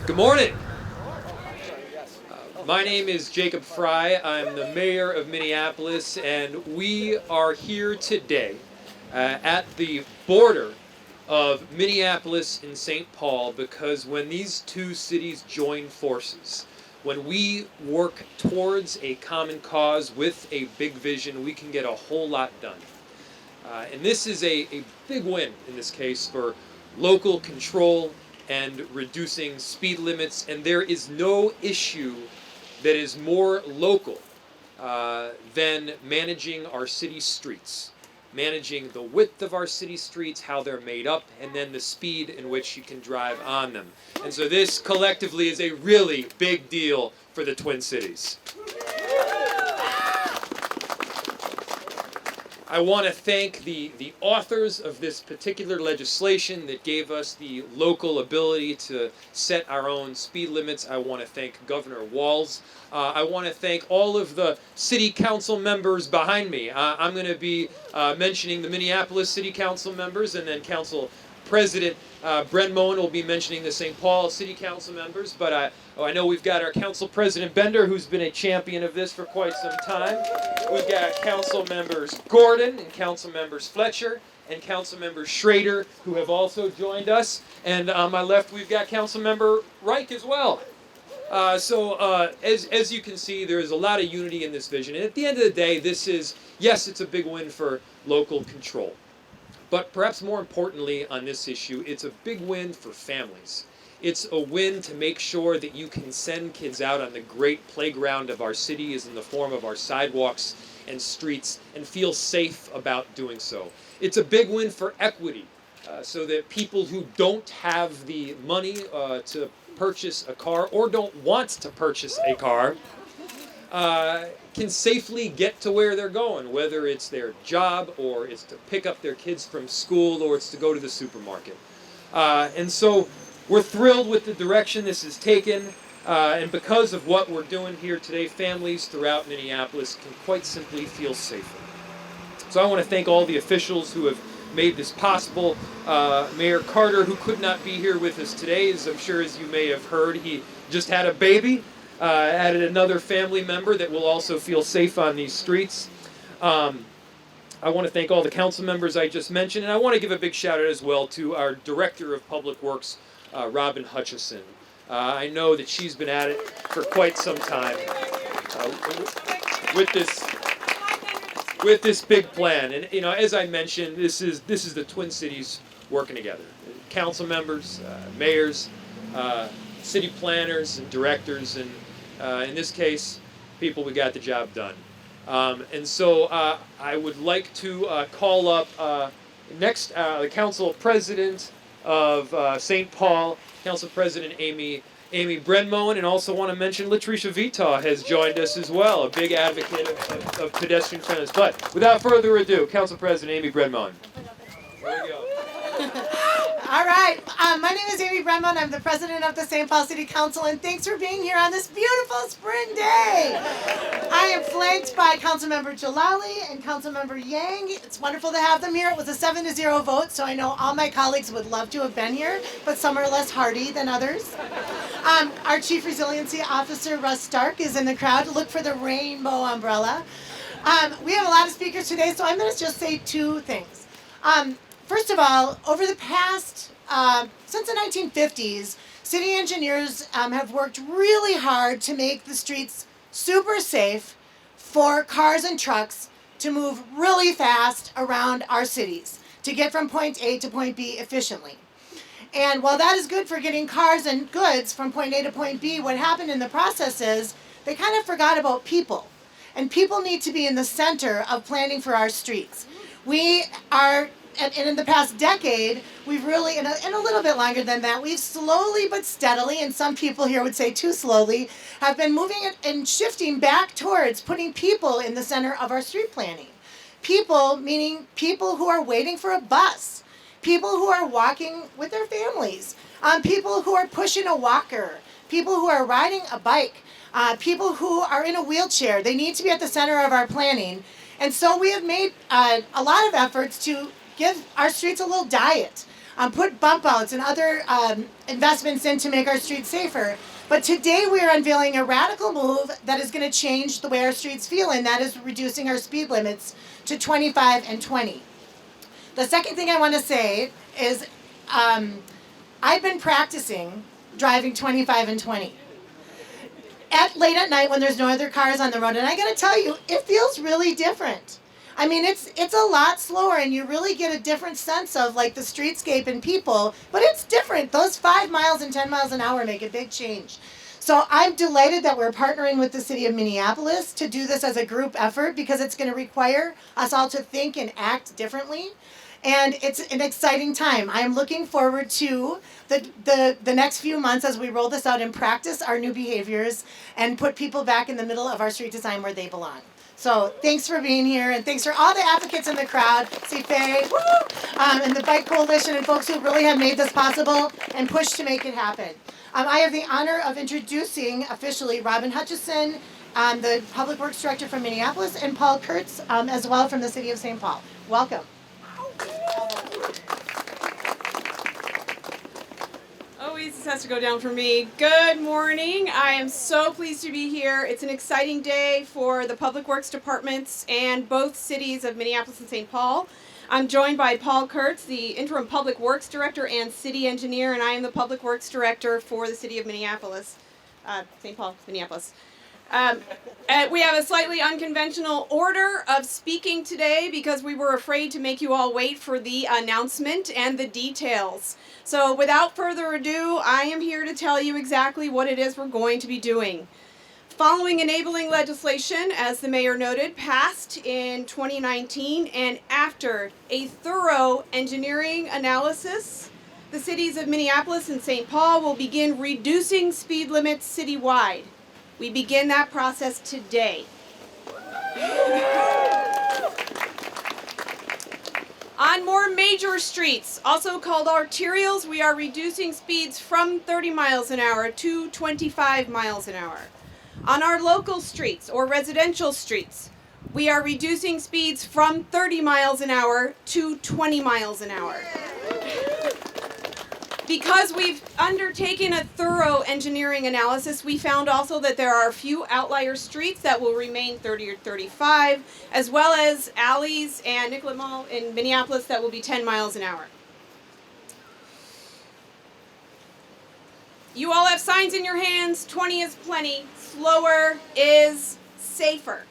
Good morning. My name is Jacob Fry. I'm the mayor of Minneapolis, and we are here today at the border of Minneapolis and St. Paul because when these two cities join forces, when we work towards a common cause with a big vision, we can get a whole lot done. And this is a big win in this case for local control and reducing speed limits, and there is no issue that is more local than managing our city streets, managing the width of our city streets, how they're made up, and then the speed in which you can drive on them. And so this collectively is a really big deal for the Twin Cities. I want to thank the authors of this particular legislation that gave us the local ability to set our own speed limits. I want to thank Governor Walz. I want to thank all of the city council members behind me. I'm going to be mentioning the Minneapolis City Council members, and then Council President Bren Moen will be mentioning the St. Paul City Council members, but I know we've got our Council President Bender, who's been a champion of this for quite some time. We've got Council members Gordon and Council members Fletcher and Council member Schrader, who have also joined us. And on my left, we've got Council member Reich as well. As you can see, there is a lot of unity in this vision. And at the end of the day, yes, it's a big win for local control. But perhaps more importantly on this issue, it's a big win for families. It's a win to make sure that you can send kids out on the great playground of our cities in the form of our sidewalks and streets and feel safe about doing so. It's a big win for equity, so that people who don't have the money to purchase a car or don't want to purchase a car can safely get to where they're going, whether it's their job or it's to pick up their kids from school or it's to go to the supermarket. And so we're thrilled with the direction this has taken, and because of what we're doing here today, families throughout Minneapolis can quite simply feel safer. So I want to thank all the officials who have made this possible. Mayor Carter, who could not be here with us today, as I'm sure as you may have heard, he just had a baby. Added another family member that will also feel safe on these streets. I want to thank all the council members I just mentioned, and I want to give a big shout out as well to our Director of Public Works, Robin Hutchison. I know that she's been at it for quite some time with this big plan. And as I mentioned, this is the Twin Cities working together. Council members, mayors, city planners, and directors, and in this case, people, we got the job done. And so I would like to call up next the Council President of St. Paul, Council President Amy Bren Moen, and also want to mention Latricia Vitaw has joined us as well, a big advocate of pedestrian friendliness. But without further ado, Council President Amy Bren Moen. There we go. All right, my name is Amy Bren Moen. I'm the president of the St. Paul City Council, and thanks for being here on this beautiful spring day. I am flanked by Councilmember Jalali and Councilmember Yang. It's wonderful to have them here. It was a 7-0 vote, so I know all my colleagues would love to have been here, but some are less hardy than others. Our Chief Resiliency Officer, Russ Stark, is in the crowd. Look for the rainbow umbrella. We have a lot of speakers today, so I'm going to just say two things. First of all, over the past, since the 1950s, city engineers have worked really hard to make the streets super safe for cars and trucks to move really fast around our cities, to get from point A to point B efficiently. And while that is good for getting cars and goods from point A to point B, what happened in the process is they kind of forgot about people. And people need to be in the center of planning for our streets. We are... And in the past decade, we've really, and a little bit longer than that, we've slowly but steadily, and some people here would say too slowly, have been moving it and shifting back towards putting people in the center of our street planning. People, meaning people who are waiting for a bus, people who are walking with their families, people who are pushing a walker, people who are riding a bike, people who are in a wheelchair. They need to be at the center of our planning. And so we have made a lot of efforts to give our streets a little diet. put bump outs and other investments in to make our streets safer. But today we are unveiling a radical move that is going to change the way our streets feel, and that is reducing our speed limits to 25 and 20. The second thing I want to say is I've been practicing driving 25 and 20 late at night when there's no other cars on the road, and I got to tell you, it feels really different. I mean, it's a lot slower, and you really get a different sense of like the streetscape and people, but it's different. Those 5 miles and 10 miles an hour make a big change. So I'm delighted that we're partnering with the city of Minneapolis to do this as a group effort, because it's going to require us all to think and act differently. And it's an exciting time. I am looking forward to the next few months as we roll this out and practice our new behaviors and put people back in the middle of our street design where they belong. So thanks for being here, and thanks for all the advocates in the crowd, see Faye, and the Bike Coalition and folks who really have made this possible and pushed to make it happen. I have the honor of introducing officially Robin Hutchison, the Public Works Director from Minneapolis, and Paul Kurtz as well from the City of St. Paul. Welcome. Always this has to go down for me. Good morning. I am so pleased to be here. It's an exciting day for the Public Works departments and both cities of Minneapolis and St. Paul. I'm joined by Paul Kurtz, the interim Public Works Director and City Engineer, and I am the Public Works Director for the City of Minneapolis, St. Paul, Minneapolis. We have a slightly unconventional order of speaking today because we were afraid to make you all wait for the announcement and the details. So without further ado, I am here to tell you exactly what it is we're going to be doing. Following enabling legislation, as the mayor noted, passed in 2019, and after a thorough engineering analysis, the cities of Minneapolis and St. Paul will begin reducing speed limits citywide. We begin that process today. On more major streets, also called arterials, we are reducing speeds from 30 miles an hour to 25 miles an hour. On our local streets or residential streets, we are reducing speeds from 30 miles an hour to 20 miles an hour. Because we've undertaken a thorough engineering analysis, we found also that there are a few outlier streets that will remain 30 or 35, as well as alleys and Nicollet Mall in Minneapolis that will be 10 miles an hour. You all have signs in your hands. 20 is plenty. Slower is safer.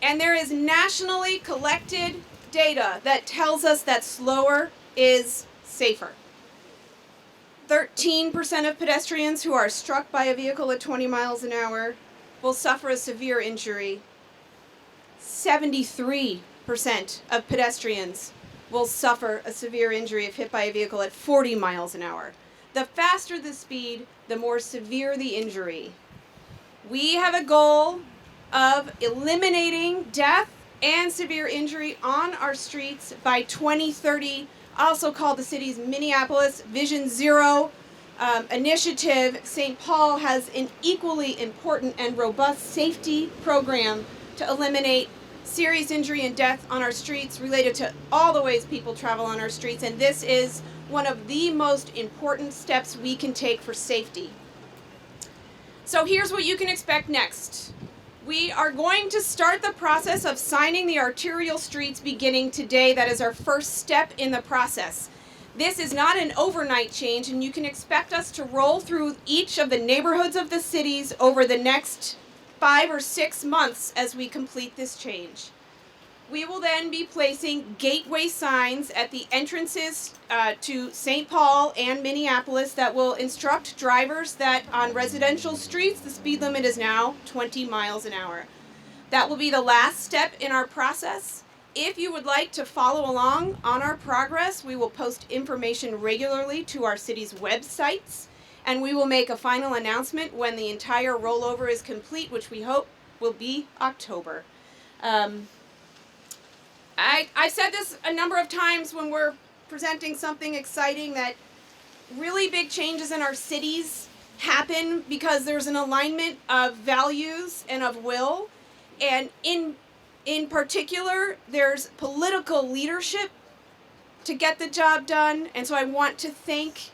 And there is nationally collected data that tells us that slower is safer. 13% of pedestrians who are struck by a vehicle at 20 miles an hour will suffer a severe injury. 73% of pedestrians will suffer a severe injury if hit by a vehicle at 40 miles an hour. The faster the speed, the more severe the injury. We have a goal of eliminating death and severe injury on our streets by 2030, also called the city's Minneapolis Vision Zero initiative. St. Paul has an equally important and robust safety program to eliminate serious injury and death on our streets related to all the ways people travel on our streets, and this is one of the most important steps we can take for safety. So here's what you can expect next. We are going to start the process of signing the arterial streets beginning today. That is our first step in the process. This is not an overnight change, and you can expect us to roll through each of the neighborhoods of the cities over the next 5 or 6 months as we complete this change. We will then be placing gateway signs at the entrances to St. Paul and Minneapolis that will instruct drivers that on residential streets the speed limit is now 20 miles an hour. That will be the last step in our process. If you would like to follow along on our progress, we will post information regularly to our city's websites, and we will make a final announcement when the entire rollover is complete, which we hope will be October. I've said this a number of times when we're presenting something exciting, that really big changes in our cities happen because there's an alignment of values and of will. And in particular, there's political leadership to get the job done. And so I want to thank,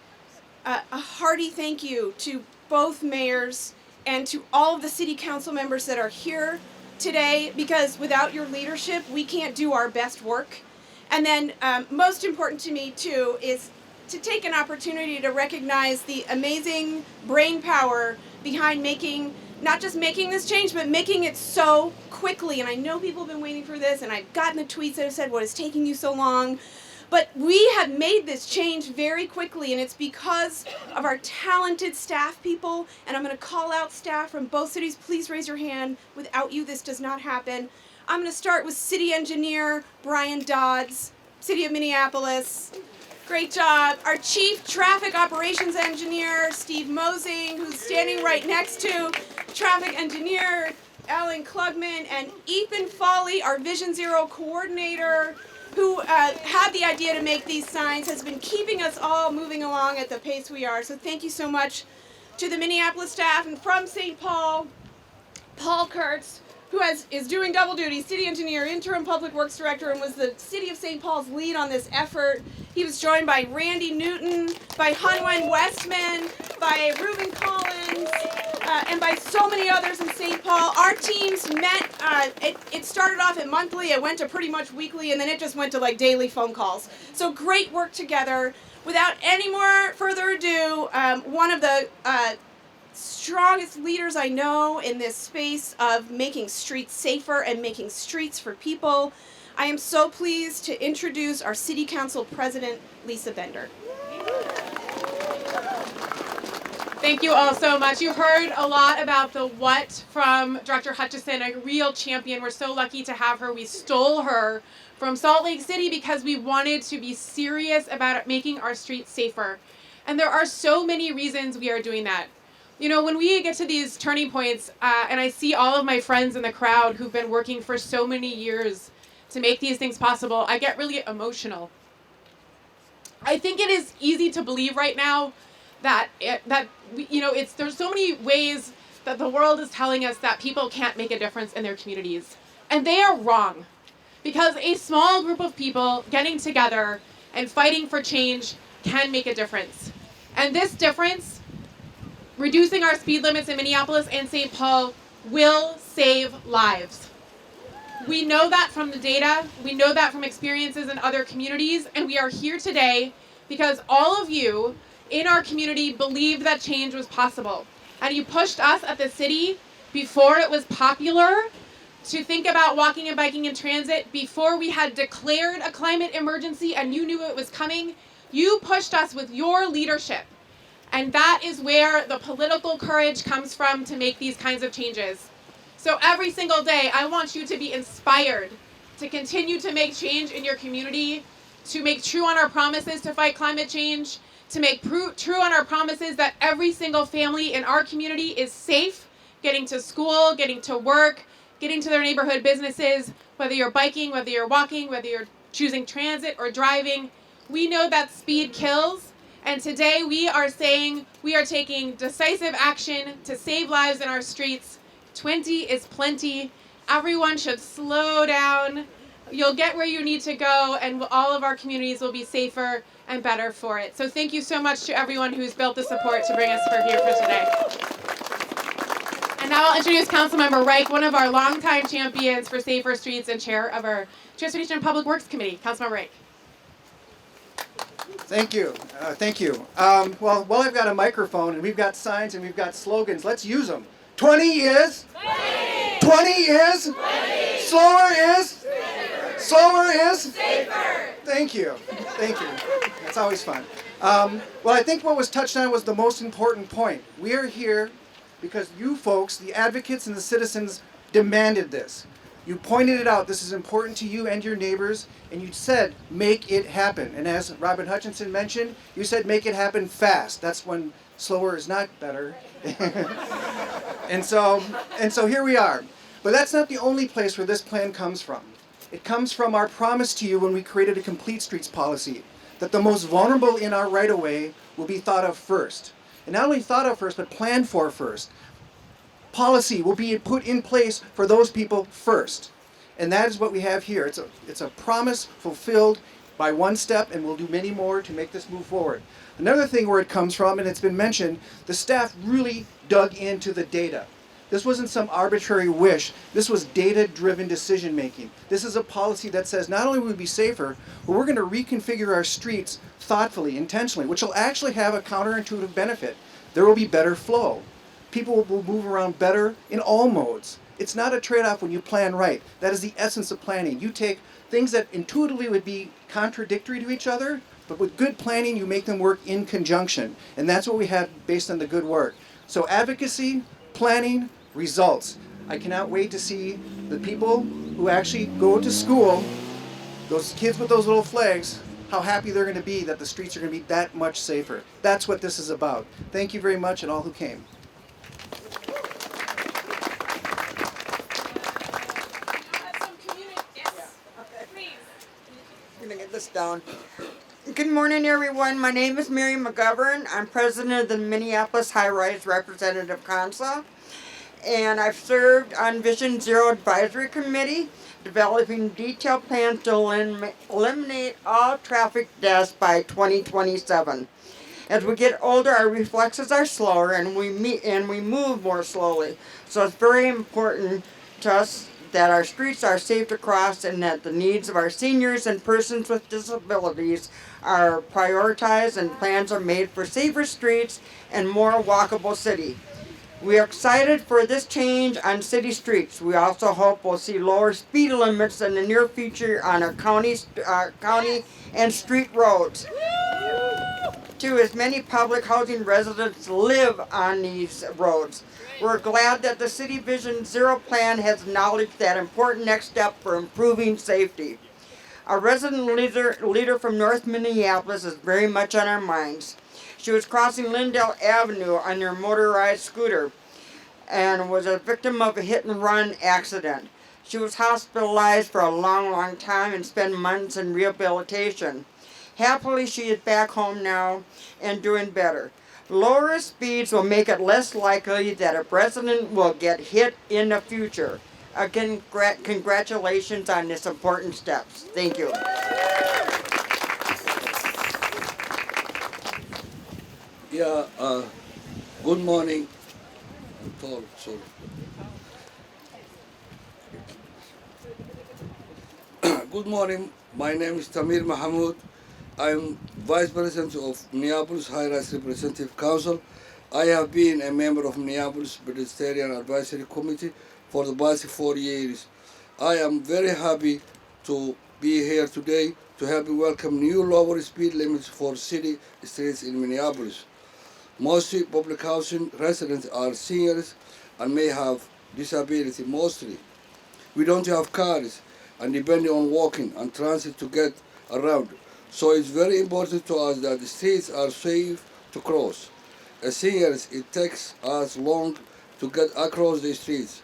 a hearty thank you to both mayors and to all of the city council members that are here today, because without your leadership, we can't do our best work. And then most important to me too is to take an opportunity to recognize the amazing brain power behind not just making this change, but making it so quickly. And I know people have been waiting for this, and I've gotten the tweets that have said, what is taking you so long? But we have made this change very quickly, and it's because of our talented staff people. And I'm going to call out staff from both cities. Please raise your hand. Without you, this does not happen. I'm going to start with City Engineer Brian Dodds, City of Minneapolis. Great job. Our Chief Traffic Operations Engineer, Steve Mosing, who's standing right next to Traffic Engineer Alan Klugman, and Ethan Foley, our Vision Zero Coordinator, who had the idea to make these signs, has been keeping us all moving along at the pace we are. So thank you so much to the Minneapolis staff. And from St. Paul, Paul Kurtz, who is doing double duty, city engineer, interim public works director, and was the city of St. Paul's lead on this effort. He was joined by Randy Newton, by Hunwen Westman, by Reuben Collins, and by so many others in St. Paul. Our teams met, it started off at monthly, it went to pretty much weekly, and then it just went to like daily phone calls. So great work together. Without any more further ado, one of the strongest leaders I know in this space of making streets safer and making streets for people. I am so pleased to introduce our City Council President, Lisa Bender. Thank you all so much. You heard a lot about the what from Director Hutchison, a real champion. We're so lucky to have her. We stole her from Salt Lake City because we wanted to be serious about making our streets safer. And there are so many reasons we are doing that. You know, when we get to these turning points, and I see all of my friends in the crowd who've been working for so many years to make these things possible, I get really emotional. I think it is easy to believe right now that there's so many ways that the world is telling us that people can't make a difference in their communities. And they are wrong. Because a small group of people getting together and fighting for change can make a difference. And this difference, reducing our speed limits in Minneapolis and St. Paul, will save lives. We know that from the data, we know that from experiences in other communities, and we are here today because all of you in our community believed that change was possible. And you pushed us at the city before it was popular to think about walking and biking in transit, before we had declared a climate emergency and you knew it was coming. You pushed us with your leadership. And that is where the political courage comes from to make these kinds of changes. So every single day, I want you to be inspired to continue to make change in your community, to make true on our promises to fight climate change, to make true on our promises that every single family in our community is safe, getting to school, getting to work, getting to their neighborhood businesses, whether you're biking, whether you're walking, whether you're choosing transit or driving. We know that speed kills. And today we are saying we are taking decisive action to save lives in our streets. 20 is plenty. Everyone should slow down. You'll get where you need to go, and all of our communities will be safer and better for it. So thank you so much to everyone who's built the support to bring us here for today. And now I'll introduce Councilmember Reich, one of our longtime champions for safer streets and chair of our Transportation and Public Works Committee. Councilmember Reich. Thank you. Well, I've got a microphone, and we've got signs, and we've got slogans. Let's use them. 20 is? 20 is? Slower is? Slower is? Safer. Thank you. That's always fun. Well, I think what was touched on was the most important point. We are here because you folks, the advocates and the citizens, demanded this. You pointed it out. This is important to you and your neighbors, and you said, make it happen. And as Robin Hutchison mentioned, you said, make it happen fast. That's when slower is not better. and so here we are. But that's not the only place where this plan comes from. It comes from our promise to you when we created a complete streets policy, that the most vulnerable in our right-of-way will be thought of first. And not only thought of first, but planned for first. Policy will be put in place for those people first. And that is what we have here. It's a promise fulfilled by one step, and we'll do many more to make this move forward. Another thing where it comes from, and it's been mentioned, the staff really dug into the data. This wasn't some arbitrary wish. This was data-driven decision making. This is a policy that says not only will we be safer, but we're going to reconfigure our streets thoughtfully, intentionally, which will actually have a counterintuitive benefit. There will be better flow. People will move around better in all modes. It's not a trade-off when you plan right. That is the essence of planning. You take things that intuitively would be contradictory to each other, but with good planning, you make them work in conjunction. And that's what we have based on the good work. So advocacy, planning, results. I cannot wait to see the people who actually go to school, those kids with those little flags, how happy they're going to be that the streets are going to be that much safer. That's what this is about. Thank you very much, and all who came. I'm gonna get this down. Good morning, everyone. My name is Mary McGovern. I'm president of the Minneapolis High Rise Representative Council, and I've served on Vision Zero Advisory Committee, developing detailed plans to eliminate all traffic deaths by 2027. As we get older, our reflexes are slower, and we move more slowly. So it's very important to us that our streets are safe to cross, and that the needs of our seniors and persons with disabilities are prioritized, and plans are made for safer streets and more walkable city. We are excited for this change on city streets. We also hope we'll see lower speed limits in the near future on our county and street roads. Too, as many public housing residents live on these roads. We're glad that the City Vision Zero plan has acknowledged that important next step for improving safety. Our resident leader from North Minneapolis is very much on our minds. She was crossing Lindell Avenue on her motorized scooter and was a victim of a hit-and-run accident. She was hospitalized for a long time and spent months in rehabilitation. Happily, she is back home now and doing better. Lower speeds will make it less likely that a resident will get hit in the future. Again, congratulations on this important steps. Thank you. Yeah, good morning. I'm tall, sorry. Good morning. My name is Tamir Mahmoud. I'm Vice President of Minneapolis High Rise Representative Council. I have been a member of Minneapolis Pedestrian Advisory Committee for the past 4 years. I am very happy to be here today to help welcome new lower speed limits for city streets in Minneapolis. Most public housing residents are seniors and may have disability mostly. We don't have cars and depend on walking and transit to get around. So it's very important to us that the streets are safe to cross. As seniors, it takes us long to get across the streets.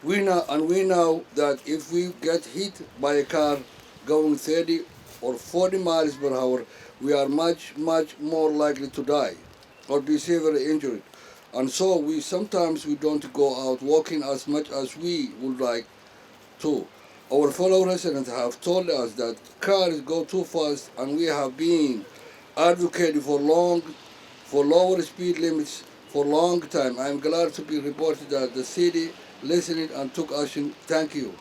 We know that if we get hit by a car going 30 or 40 miles per hour, we are much more likely to die or be severely injured. And so we don't go out walking as much as we would like to. Our fellow residents have told us that cars go too fast, and we have been advocating for lower speed limits for a long time. I am glad to be reported that the city listened and took action. Thank you.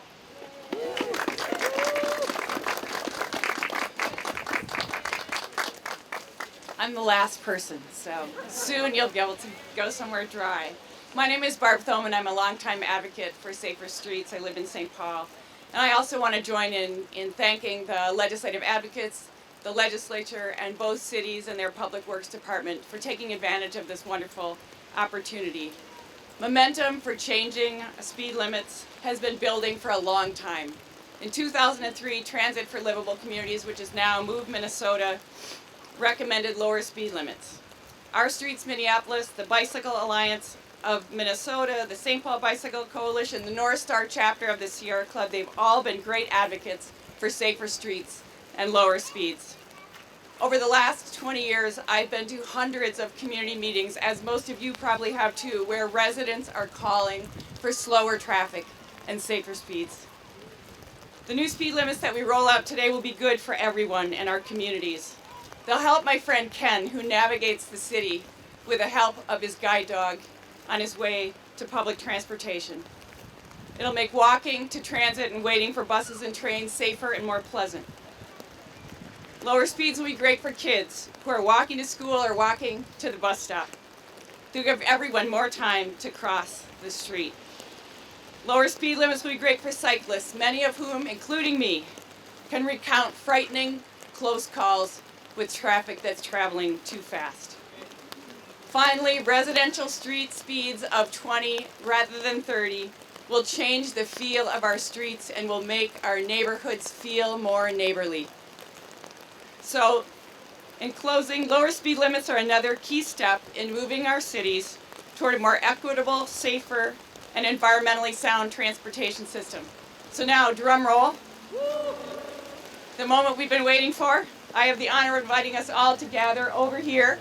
I'm the last person, so soon you'll be able to go somewhere dry. My name is Barb Thoman. I'm a longtime advocate for safer streets. I live in St. Paul. And I also want to join in thanking the legislative advocates, the legislature, and both cities and their public works department for taking advantage of this wonderful opportunity. Momentum for changing speed limits has been building for a long time. In 2003, Transit for Livable Communities, which is now Move Minnesota, recommended lower speed limits. Our Streets Minneapolis, the Bicycle Alliance of Minnesota, the St. Paul Bicycle Coalition, the North Star chapter of the Sierra Club, they've all been great advocates for safer streets and lower speeds. Over the last 20 years, I've been to hundreds of community meetings, as most of you probably have too, where residents are calling for slower traffic and safer speeds. The new speed limits that we roll out today will be good for everyone in our communities. They'll help my friend Ken, who navigates the city with the help of his guide dog on his way to public transportation. It'll make walking to transit and waiting for buses and trains safer and more pleasant. Lower speeds will be great for kids who are walking to school or walking to the bus stop. To give everyone more time to cross the street. Lower speed limits will be great for cyclists, many of whom, including me, can recount frightening close calls with traffic that's traveling too fast. Finally, residential street speeds of 20 rather than 30 will change the feel of our streets and will make our neighborhoods feel more neighborly. So, in closing, lower speed limits are another key step in moving our cities toward a more equitable, safer, and environmentally sound transportation system. So now, drum roll. The moment we've been waiting for. I have the honor of inviting us all to gather over here